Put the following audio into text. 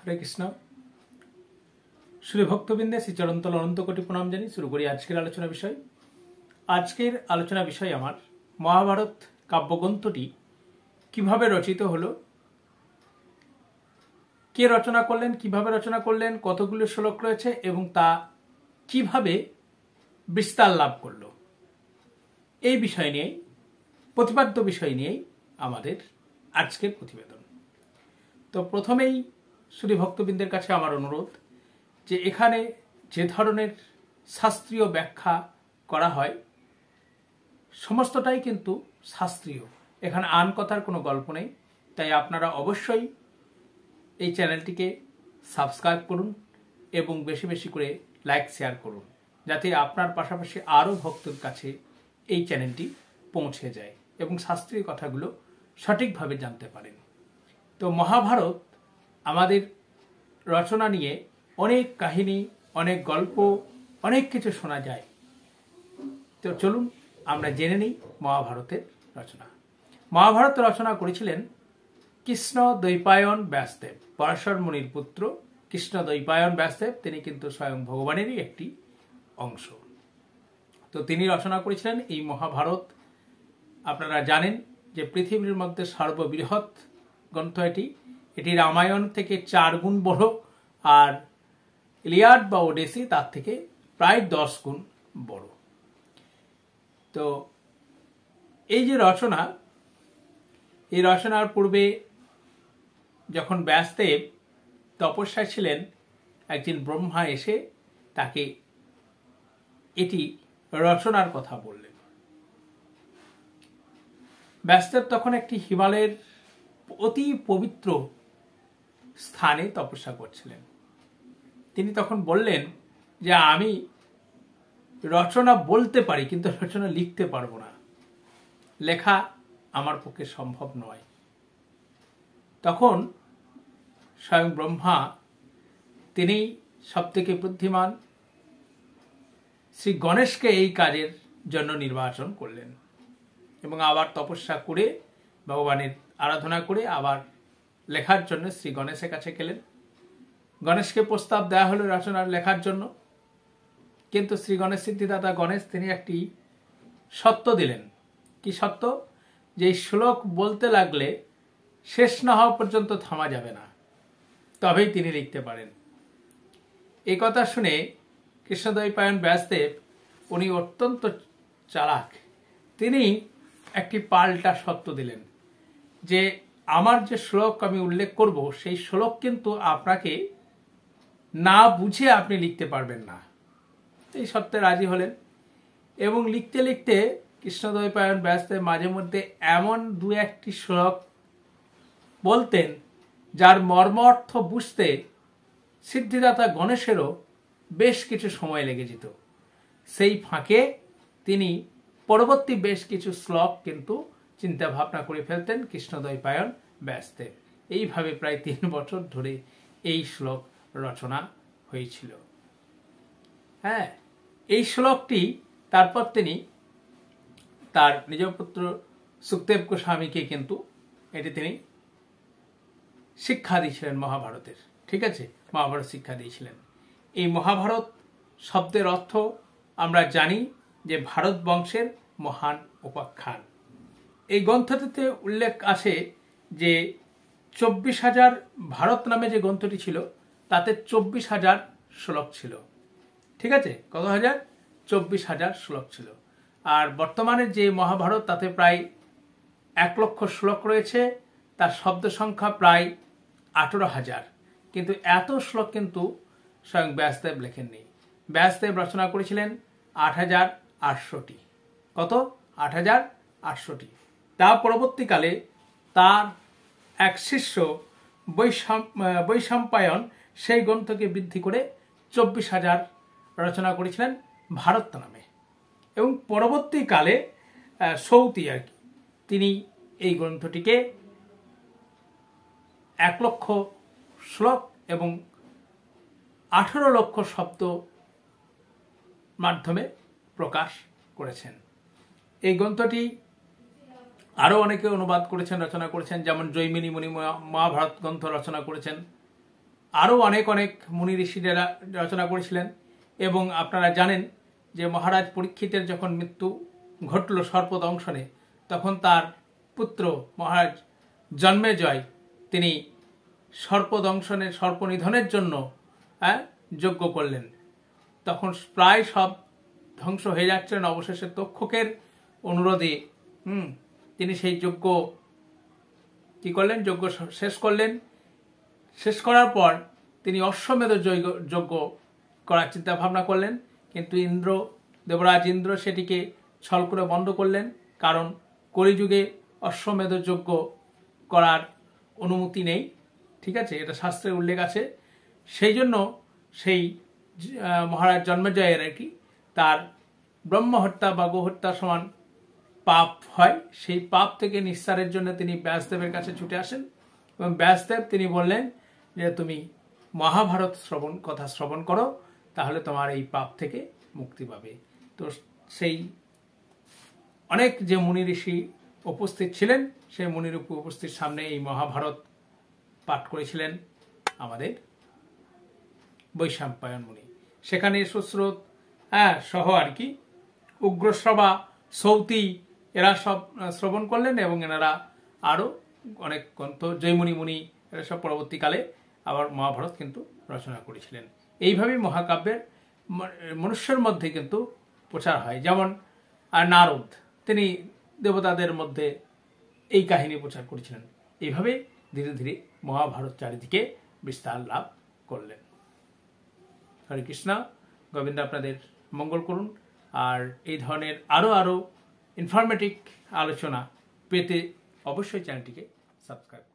হরে কৃষ্ণ। শ্রী ভক্তবৃন্দে শ্রী চরণতল অনন্ত কোটি প্রণাম জানি শুরু করি আজকের আলোচনা বিষয়। আজকের আলোচনা বিষয় আমার মহাভারত কাব্যগ্রন্থটি কিভাবে রচিত হলো, কে রচনা করলেন, কিভাবে রচনা করলেন, কতগুলো শ্লোক রয়েছে এবং তা কিভাবে বিস্তার লাভ করলো, এই বিষয় নিয়েই, প্রতিপাদ্য বিষয় নিয়েই আমাদের আজকের প্রতিবেদন। তো প্রথমেই শ্রী ভক্তবৃন্দের কাছে আমার অনুরোধ যে এখানে যে ধরনের শাস্ত্রীয় ব্যাখ্যা করা হয় সমস্তটাই কিন্তু শাস্ত্রীয়, এখানে আন কথার কোনো গল্প নেই। তাই আপনারা অবশ্যই এই চ্যানেলটিকে সাবস্ক্রাইব করুন এবং বেশি বেশি করে লাইক শেয়ার করুন, যাতে আপনার পাশাপাশি আরও ভক্তের কাছে এই চ্যানেলটি পৌঁছে যায় এবং শাস্ত্রীয় কথাগুলো সঠিকভাবে জানতে পারেন। তো মহাভারত আমাদের রচনা নিয়ে অনেক কাহিনী, অনেক গল্প, অনেক কিছু শোনা যায়। তো চলুন আমরা জেনে নিই মহাভারতের রচনা। মহাভারত রচনা করেছিলেন কৃষ্ণ দ্বৈপায়ন ব্যাসদেব, পরাশর মুনির পুত্র কৃষ্ণ দ্বৈপায়ন ব্যাসদেব। তিনি কিন্তু স্বয়ং ভগবানেরই একটি অংশ। তো তিনি রচনা করেছিলেন এই মহাভারত। আপনারা জানেন যে পৃথিবীর মধ্যে সর্ববৃহৎ গ্রন্থ এটি রামায়ণ থেকে 4 গুণ বড়, আর ইলিয়াড বা ওডেসি তার থেকে প্রায় 10 গুণ বড়। তো এই যে রচনা, এই রচনার পূর্বে যখন ব্যাসদেব তপস্যায় ছিলেন, একজন ব্রহ্মা এসে তাকে এটি রচনার কথা বললেন। ব্যাসদেব তখন একটি হিমালয়ের অতি পবিত্র স্থানে তপস্যা করছিলেন। তিনি তখন বললেন যে আমি রচনা বলতে পারি কিন্তু রচনা লিখতে পারবো না, লেখা আমার পক্ষে সম্ভব নয়। তখন স্বয়ং ব্রহ্মা, তিনি সবথেকে বুদ্ধিমান শ্রী গণেশকে এই কাজের জন্য নির্বাচন করলেন এবং আবার তপস্যা করে ভগবানের আরাধনা করে আবার লেখার জন্য শ্রী গণেশের কাছে গেলেন। গণেশকে প্রস্তাব দেওয়া হলো রচনার লেখার জন্য, কিন্তু শ্রী গণেশ সিদ্ধিদাতা গণেশ তিনি একটি সত্য দিলেন। কি সত্য? যে এই শ্লোক বলতে লাগলে শেষ না হওয়া পর্যন্ত থামা যাবে না, তবেই তিনি লিখতে পারেন। এই কথা শুনে কৃষ্ণদ্বৈপায়ন ব্যাসদেব, উনি অত্যন্ত চালাক, তিনি একটি পাল্টা সত্য দিলেন যে আমার যে শ্লোক আমি উল্লেখ করব সেই শ্লোক কিন্তু আপনাকে না বুঝে আপনি লিখতে পারবেন না। এই সত্যে রাজি হলেন এবং লিখতে লিখতে কৃষ্ণদ্বৈপায়ন ব্যাসদেব মাঝে মধ্যে এমন 2-1টি শ্লোক বলতেন যার মর্মার্থ বুঝতে সিদ্ধিদাতা গণেশেরও বেশ কিছু সময় লেগে যেত। সেই ফাঁকে তিনি পরবর্তী বেশ কিছু শ্লোক কিন্তু চিন্তা ভাবনা করে ফেলতেন কৃষ্ণদ্বৈপায়ন ব্যাসদেব। এইভাবে প্রায় 3 বছর ধরে এই শ্লোক রচনা হয়েছিল। হ্যাঁ, এই শ্লোকটি তারপর তিনি তার নিজ পুত্র সুখদেব গোস্বামীকে কিন্তু এটি তিনি শিক্ষা দিয়েছিলেন মহাভারতের। ঠিক আছে, মহাভারত শিক্ষা দিয়েছিলেন। এই মহাভারত শব্দের অর্থ আমরা জানি যে ভারত বংশের মহান উপাখ্যান। এই গ্রন্থটিতে উল্লেখ আছে যে 24,000 ভারত নামে যে গ্রন্থটি ছিল তাতে 24,000 শ্লোক ছিল। ঠিক আছে, কত হাজার? 24,000 শ্লোক ছিল। আর বর্তমানে যে মহাভারত তাতে প্রায় 1 লক্ষ শ্লোক রয়েছে, তার শব্দ সংখ্যা প্রায় 18,000। কিন্তু এত শ্লোক কিন্তু স্বয়ং ব্যাসদেব লেখেননি। ব্যাসদেব রচনা করেছিলেন 8,800টি। কত? 8,800টি। তা পরবর্তীকালে তার এক শিষ্য বৈশম্পায়ন সেই গ্রন্থকে বৃদ্ধি করে 24,000 রচনা করেছিলেন ভারত নামে। এবং পরবর্তীকালে সৌতি তিনি এই গ্রন্থটিকে 1 লক্ষ শ্লোক এবং 18 লক্ষ শব্দ মাধ্যমে প্রকাশ করেছেন। এই গ্রন্থটি আরও অনেকে অনুবাদ করেছেন, রচনা করেছেন, যেমন জৈমিনী মুনি মহাভারত গ্রন্থ রচনা করেছেন। আরও অনেক অনেক মুনি ঋষিরা রচনা করেছিলেন। এবং আপনারা জানেন যে মহারাজ পরীক্ষিতের যখন মৃত্যু ঘটল সর্পদংশনে, তখন তার পুত্র মহারাজ জন্মেজয় তিনি সর্পদংশনের সর্পনিধনের জন্য যজ্ঞ করলেন। তখন প্রায় সব ধ্বংস হয়ে যাচ্ছিলেন। অবশেষে তক্ষকের অনুরোধে তিনি সেই যজ্ঞ কি করলেন, যজ্ঞ শেষ করলেন। শেষ করার পর তিনি অশ্বমেধ যজ্ঞ করার চিন্তা ভাবনা করলেন, কিন্তু দেবরাজ ইন্দ্র সেটিকে ছল করে বন্ধ করলেন, কারণ কলিযুগে অশ্বমেধ যজ্ঞ করার অনুমতি নেই। ঠিক আছে, এটা শাস্ত্রে উল্লেখ আছে। সেই জন্য সেই মহারাজ জন্মেজয়ের তার ব্রহ্মহত্যা বা গোহত্যার সমান পাপ হয়। সেই পাপ থেকে নিস্তারের জন্য তিনি ব্যাসদেবের কাছে ছুটে আসেন এবং ব্যাসদেব তিনি বললেন যে তুমি মহাভারত কথা শ্রবণ করো, তাহলে তোমার এই পাপ থেকে মুক্তি পাবে। তো সেই অনেক যে মুনি ঋষি উপস্থিত ছিলেন, সেই মুনি ঋষি উপস্থিত সামনে এই মহাভারত পাঠ করেছিলেন আমাদের বৈশাম্পায়ন মুনি। সেখানে সুশ্রুত সহ উগ্রশ্রবা, সৌতি এরা সব শ্রবণ করলেন এবং এনারা আরও অনেক গ্রন্থ, জৈমুনি মুনি এরা সব পরবর্তীকালে আবার মহাভারত কিন্তু রচনা করেছিলেন। এইভাবেই মহাকাব্যের মনুষ্যের মধ্যে কিন্তু প্রচার হয়। যেমন নারদ তিনি দেবতাদের মধ্যে এই কাহিনী প্রচার করেছিলেন। এইভাবে ধীরে ধীরে মহাভারত চারিদিকে বিস্তার লাভ করলেন। হরে কৃষ্ণ, গোবিন্দ আপনাদের মঙ্গল করুন। আর এই ধরনের আরও ইনফরমেটিভ আলোচনা পেতে অবশ্যই চ্যানেলটিকে সাবস্ক্রাইব করুন।